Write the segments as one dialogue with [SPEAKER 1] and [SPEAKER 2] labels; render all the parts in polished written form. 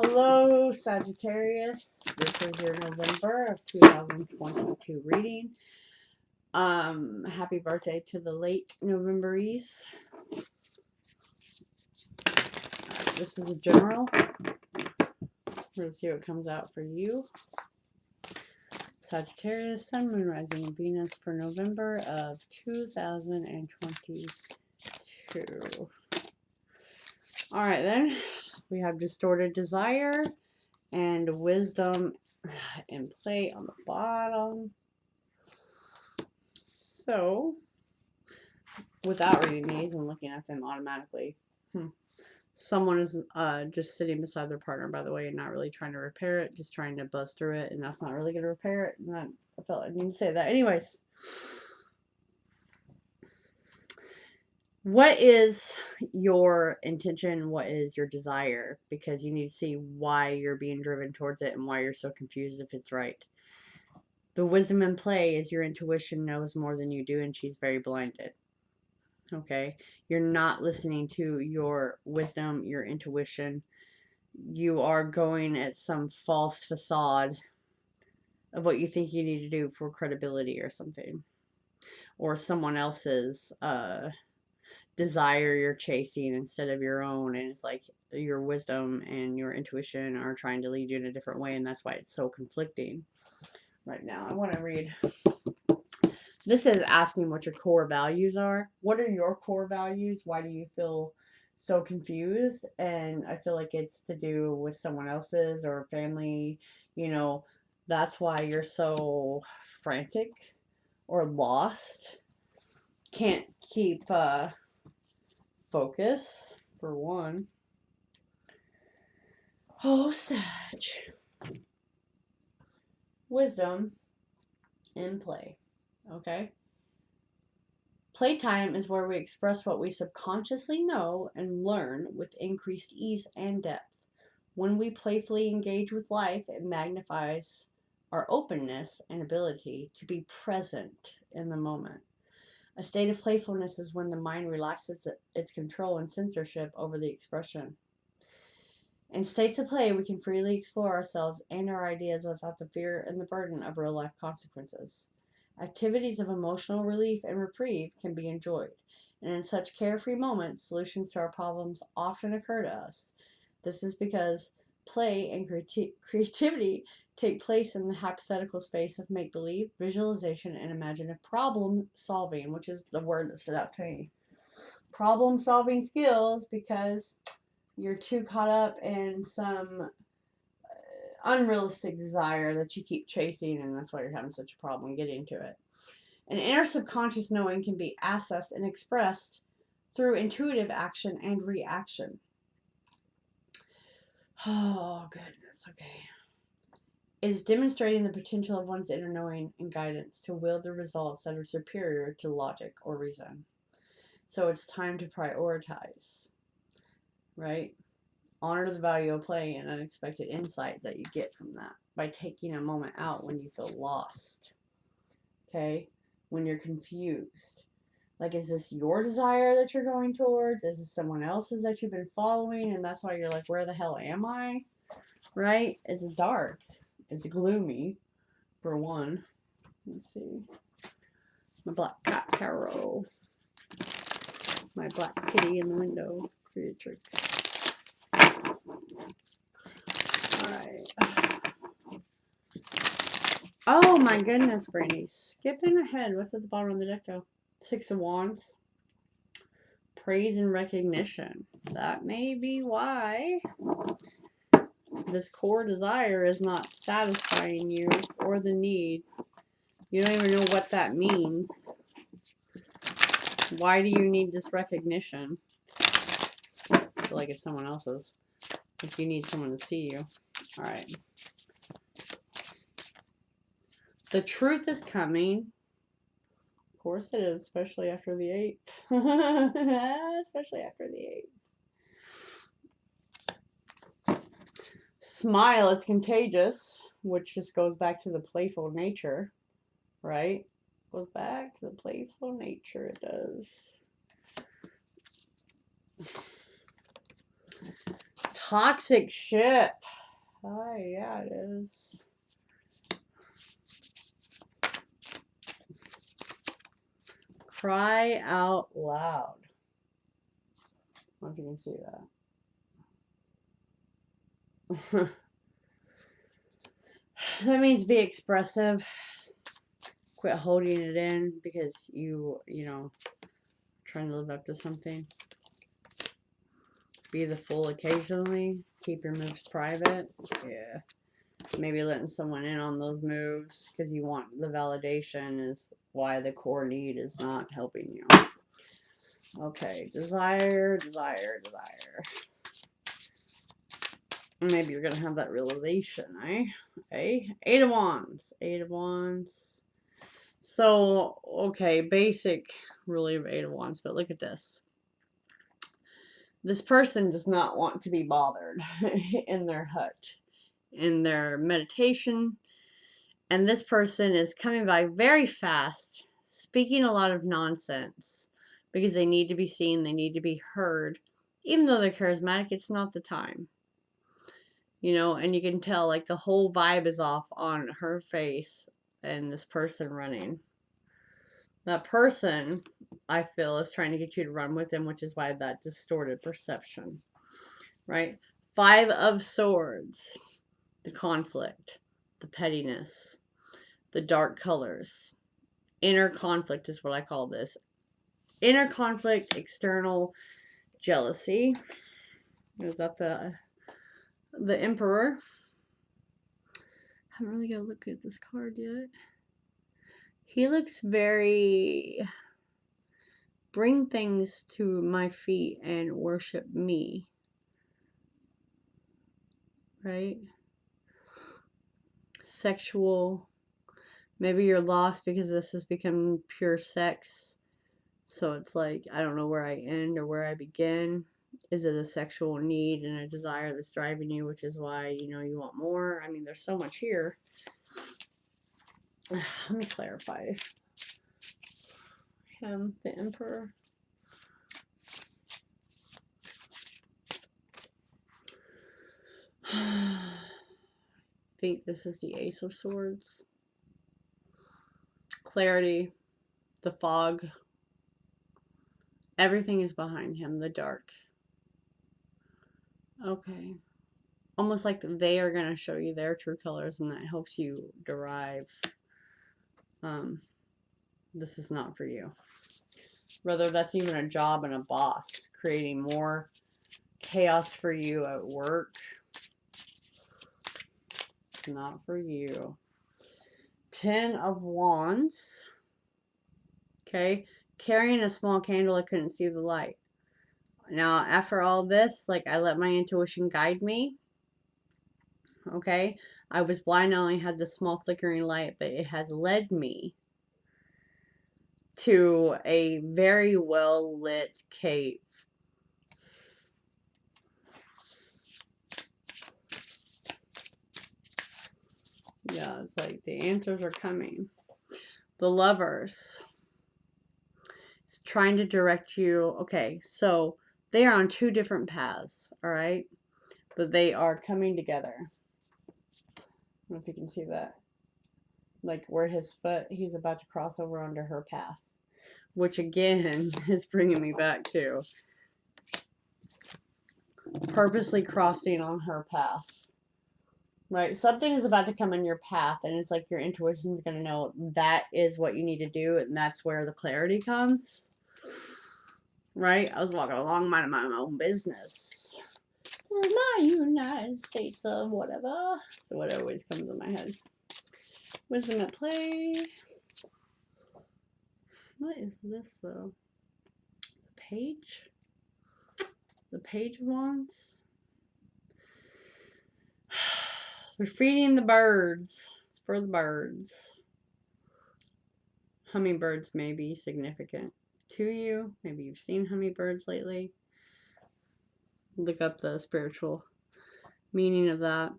[SPEAKER 1] Hello, Sagittarius. This is your November of 2022 reading. Happy birthday to the late Novemberies. This is a general. We're going to see what comes out for you. Sagittarius, Sun, Moon, Rising, and Venus for November of 2022. Alright then, we have Distorted Desire and Wisdom in play on the bottom. So, without reading these and looking at them automatically, someone is just sitting beside their partner, by the way, and not really trying to repair it, just trying to buzz through it, and that's not really going to repair it. And I felt I need to say that. Anyways, what is your intention? What is your desire? Because you need to see why you're being driven towards it and why you're so confused if it's right. The wisdom in play is your intuition knows more than you do, and she's very blinded. Okay? You're not listening to your wisdom, your intuition. You are going at some false facade of what you think you need to do for credibility or something. Or someone else's desire you're chasing instead of your own, and it's like your wisdom and your intuition are trying to lead you in a different way, and that's why it's so conflicting right now. I want to read. This is asking what your core values are. What are your core values? Why do you feel so confused? And I feel like it's to do with someone else's or family. You know, that's why you're so frantic or lost. Can't keep focus, for one. Oh, Sag. Wisdom in play. Okay? Playtime is where we express what we subconsciously know and learn with increased ease and depth. When we playfully engage with life, it magnifies our openness and ability to be present in the moment. A state of playfulness is when the mind relaxes its control and censorship over the expression. In states of play, we can freely explore ourselves and our ideas without the fear and the burden of real-life consequences. Activities of emotional relief and reprieve can be enjoyed, and in such carefree moments, solutions to our problems often occur to us. This is because play and creativity take place in the hypothetical space of make-believe, visualization, and imaginative problem solving, which is the word that stood out to me. Problem solving skills, because you're too caught up in some unrealistic desire that you keep chasing, and that's why you're having such a problem getting to it. An inner subconscious knowing can be accessed and expressed through intuitive action and reaction. Oh, goodness. Okay. It is demonstrating the potential of one's inner knowing and guidance to wield the results that are superior to logic or reason. So it's time to prioritize, right? Honor the value of play and unexpected insight that you get from that by taking a moment out when you feel lost. Okay? When you're confused. Like, is this your desire that you're going towards? Is this someone else's that you've been following? And that's why you're like, where the hell am I? Right? It's dark. It's gloomy, for one. Let's see. My black cat tarot. My black kitty in the window for your trick. Alright. Oh my goodness, Brandy. Skipping ahead. What's at the bottom of the deck, though? Six of Wands. Praise and recognition. That may be why this core desire is not satisfying you or the need. You don't even know what that means. Why do you need this recognition? I feel like it's someone else's. If you need someone to see you. Alright. The truth is coming. Of course it is, especially after the 8th. Especially after the 8th. Smile, it's contagious, which just goes back to the playful nature, right? Goes back to the playful nature, it does. Toxic ship. Oh, yeah, it is. Cry out loud. I don't know if you can see that. That means be expressive. Quit holding it in because you know, trying to live up to something. Be the fool occasionally. Keep your moves private. Yeah. Maybe letting someone in on those moves because you want the validation is why the core need is not helping you. Okay. Desire, desire, desire. Maybe you're going to have that realization, eh? Okay. 8 of Wands. 8 of Wands. So, okay. Basic really of 8 of Wands. But look at this. This person does not want to be bothered in their hut, in their meditation. And this person is coming by very fast, speaking a lot of nonsense because they need to be seen, they need to be heard. Even though they're charismatic, it's not the time. You know, and you can tell like the whole vibe is off on her face and this person running. That person, I feel, is trying to get you to run with him, which is why that distorted perception. Right? 5 of Swords. The conflict. The pettiness. The dark colors. Inner conflict is what I call this. Inner conflict, external jealousy. Is that the Emperor? I haven't really got to look at this card yet. He looks very... Bring things to my feet and worship me. Right? Sexual. Maybe you're lost because this has become pure sex. So it's like, I don't know where I end or where I begin. Is it a sexual need and a desire that's driving you, which is why, you know, you want more? I mean, there's so much here. Let me clarify. Him, the Emperor. I think this is the Ace of Swords. Clarity. The fog. Everything is behind him. The dark. Okay. Almost like they are going to show you their true colors, and that helps you derive this is not for you. Whether that's even a job and a boss, creating more chaos for you at work. It's not for you. 10 of Wands. Okay. Carrying a small candle, I couldn't see the light. Now, after all this, like, I let my intuition guide me. Okay. I was blind, I only had this small flickering light, but it has led me to a very well lit cave. Yeah, it's like the answers are coming. The Lovers. It's trying to direct you. Okay, so they are on 2 different paths, all right? But they are coming together. I don't know if you can see that. Like where his foot, he's about to cross over onto her path. Which again is bringing me back to purposely crossing on her path. Right? Something is about to come in your path, and it's like your intuition is going to know that is what you need to do, and that's where the clarity comes. Right? I was walking along, minding my own business. Where's my United States of whatever? So what always comes in my head. Wisdom at play. What is this, though? The Page? The Page of Wands? We're feeding the birds. It's for the birds. Hummingbirds may be significant to you. Maybe you've seen hummingbirds lately. Look up the spiritual meaning of that.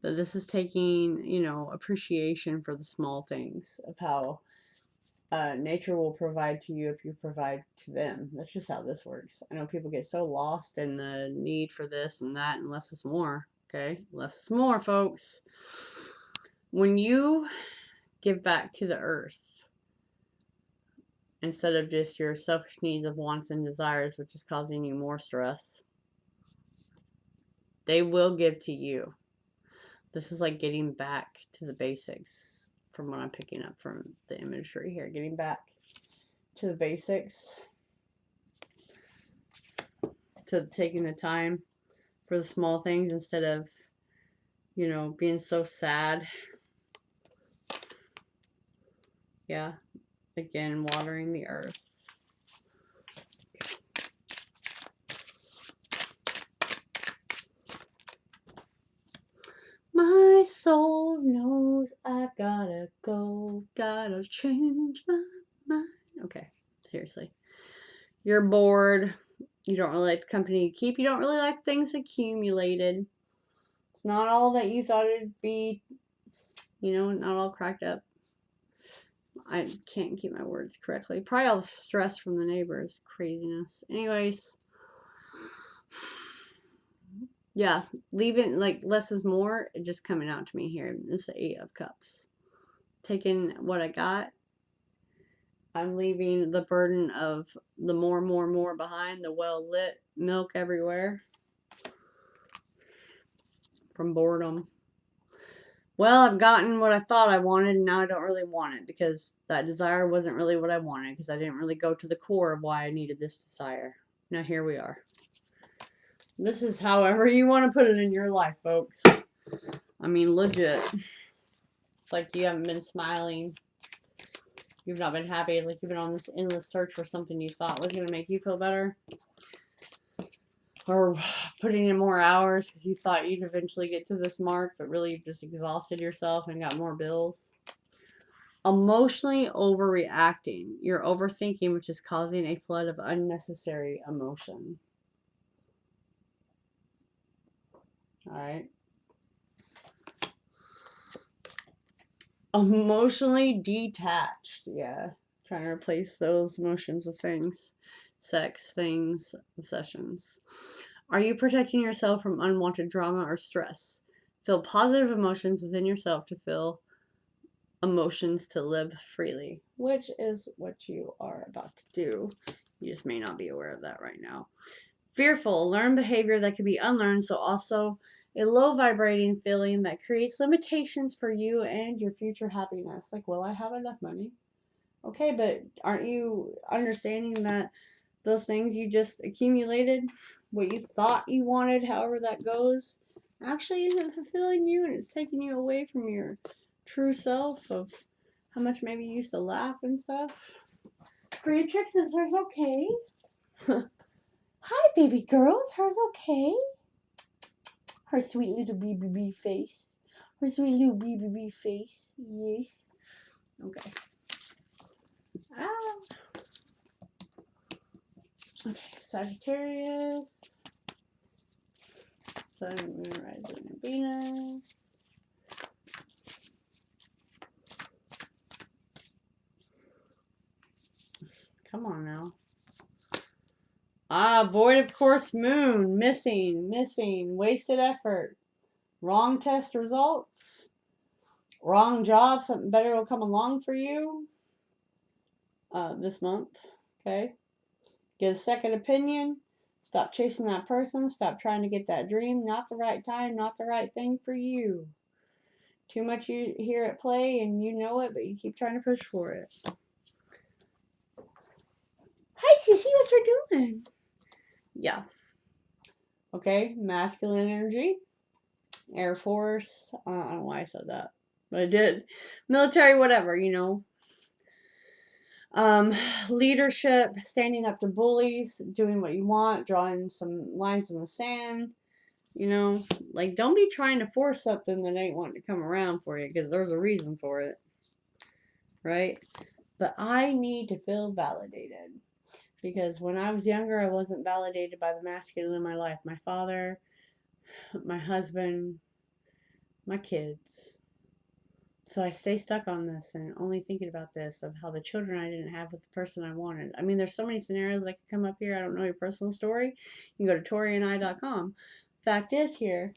[SPEAKER 1] But this is taking, you know, appreciation for the small things of how nature will provide to you if you provide to them. That's just how this works. I know people get so lost in the need for this and that, and less is more. Okay, less is more, folks. When you give back to the earth instead of just your selfish needs of wants and desires, which is causing you more stress, they will give to you. This is like getting back to the basics from what I'm picking up from the imagery here. Getting back to the basics, to taking the time for the small things instead of, you know, being so sad. Yeah, again, watering the earth. My soul knows I've gotta go, gotta change my mind. Okay, seriously. You're bored. You don't really like the company you keep. You don't really like things accumulated. It's not all that you thought it'd be, you know, not all cracked up. I can't keep my words correctly. Probably all the stress from the neighbors. Craziness. Anyways. Yeah, leaving, like, less is more, just coming out to me here. This is the 8 of Cups. Taking what I got. I'm leaving the burden of the more behind, the well-lit milk everywhere. From boredom. Well, I've gotten what I thought I wanted, and now I don't really want it because that desire wasn't really what I wanted because I didn't really go to the core of why I needed this desire. Now here we are. This is however you want to put it in your life, folks. I mean, legit. It's like you haven't been smiling. You've not been happy. It's like you've been on this endless search for something you thought was going to make you feel better. Or putting in more hours because you thought you'd eventually get to this mark, but really you've just exhausted yourself and got more bills. Emotionally overreacting. You're overthinking, which is causing a flood of unnecessary emotion. Alright. Emotionally detached. Yeah. Trying to replace those emotions with things. Sex, things, obsessions. Are you protecting yourself from unwanted drama or stress? Feel positive emotions within yourself to feel emotions to live freely, which is what you are about to do. You just may not be aware of that right now. Fearful, learn behavior that can be unlearned, so also a low vibrating feeling that creates limitations for you and your future happiness. Like, will I have enough money? Okay, but aren't you understanding that those things you just accumulated, what you thought you wanted, however that goes, actually isn't fulfilling you, and it's taking you away from your true self of how much maybe you used to laugh and stuff? Beatrix, is hers okay? Hi, baby girls. Hers okay? Her sweet little BBB face. Her sweet little BBB face. Yes. Okay. Ah. Okay, Sagittarius. Sun, Moon, Rising, and Venus. Come on now. Ah, void of course, Moon. Missing, wasted effort. Wrong test results. Wrong job. Something better will come along for you this month. Okay. Get a second opinion. Stop chasing that person. Stop trying to get that dream. Not the right time. Not the right thing for you. Too much you hear it play and you know it, but you keep trying to push for it. Hi, Sissy. What's her doing? Yeah. Okay. Masculine energy. Air Force. I don't know why I said that, but I did. Military, whatever, you know. Leadership, standing up to bullies, doing what you want, drawing some lines in the sand. You know, like, don't be trying to force something that ain't wanting to come around for you, because there's a reason for it. Right? But I need to feel validated. Because when I was younger, I wasn't validated by the masculine in my life. My father, my husband, my kids. So I stay stuck on this and only thinking about this, of how the children I didn't have with the person I wanted. I mean, there's so many scenarios that could come up here. I don't know your personal story. You can go to TaureanI.com. Fact is here,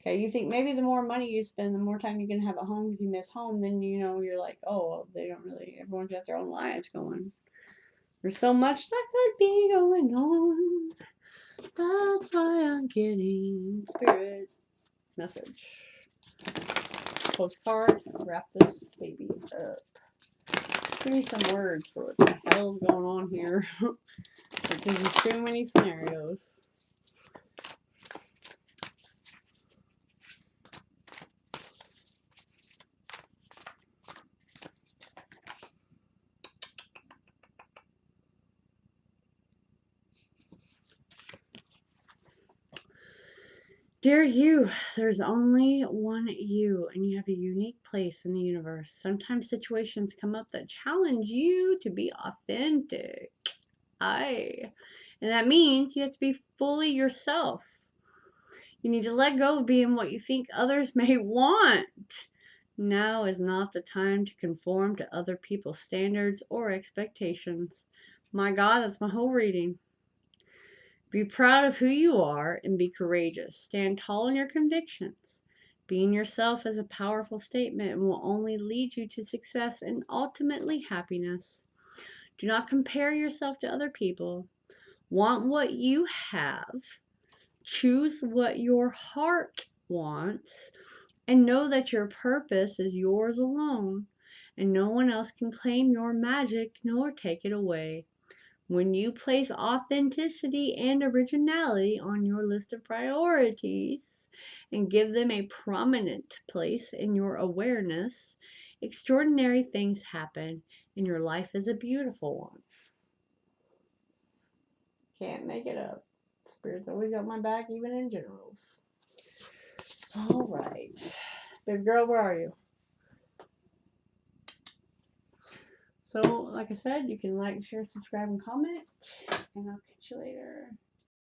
[SPEAKER 1] okay, you think maybe the more money you spend, the more time you're going to have at home because you miss home, then, you know, you're like, oh, well, they don't really, everyone's got their own lives going. There's so much that could be going on. That's why I'm getting spirit message. Postcard. Wrap this baby up. Give me some words for what the hell's going on here. Because there's too many scenarios. Dear you, there's only one you, and you have a unique place in the universe. Sometimes situations come up that challenge you to be authentic. And that means you have to be fully yourself. You need to let go of being what you think others may want. Now is not the time to conform to other people's standards or expectations. My God, that's my whole reading. Be proud of who you are and be courageous. Stand tall in your convictions. Being yourself is a powerful statement and will only lead you to success and ultimately happiness. Do not compare yourself to other people. Want what you have. Choose what your heart wants. And know that your purpose is yours alone. And no one else can claim your magic nor take it away. When you place authenticity and originality on your list of priorities and give them a prominent place in your awareness, extraordinary things happen and your life is a beautiful one. Can't make it up. Spirit's always got my back, even in generals. All right. Baby girl, where are you? So, like I said, you can like, share, subscribe, and comment. And I'll catch you later.